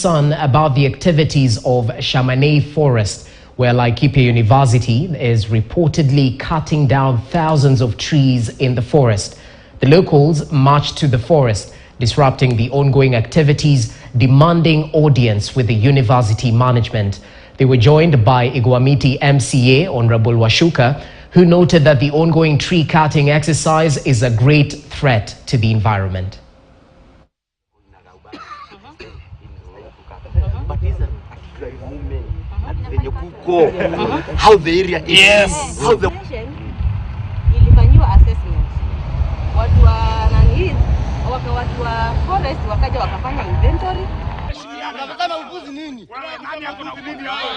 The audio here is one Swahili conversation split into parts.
About the activities of Chamonix Forest, where Laikipia University is reportedly cutting down thousands of trees in the forest. The locals marched to the forest, disrupting the ongoing activities, demanding audience with the university management. They were joined by Iguamiti MCA Honorable Washuka, who noted that the ongoing tree cutting exercise is a great threat to the environment. But is a movement when you go how the area is. Yes. How the ilifanywa assessment. Watu wa nani watu wa forest wakaja wakafanya inventory. Unasema upuzi nini? Nani akupuzi nini hapo?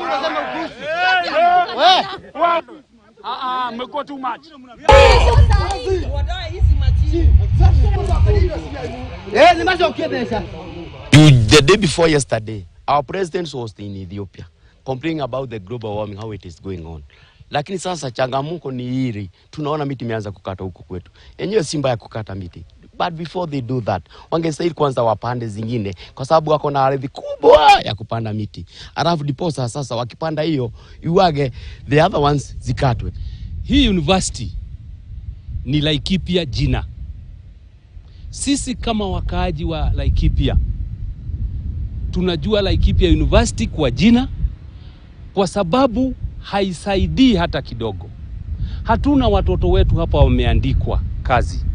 Unasema upuzi. Mko too much. The day before yesterday, our president was in Ethiopia complaining about the global warming, how it is going on. Lakini sasa changamuko ni hili, tunaona miti imeanza kukata huko kwetu. Yenyewe simba ya kukata miti. But before they do that, wangestahili kwanza wapande zingine kwa sababu wako na ardhi kubwa ya kupanda miti. Alafu diposa sasa wakipanda hiyo, iwage the other ones zikatwe. Hii university ni Laikipia jina. Sisi kama wakaaji wa Laikipia tunajua Laikipia University kwa jina, kwa sababu haisaidii hata kidogo. Hatuna watoto wetu hapa wameandikwa kazi.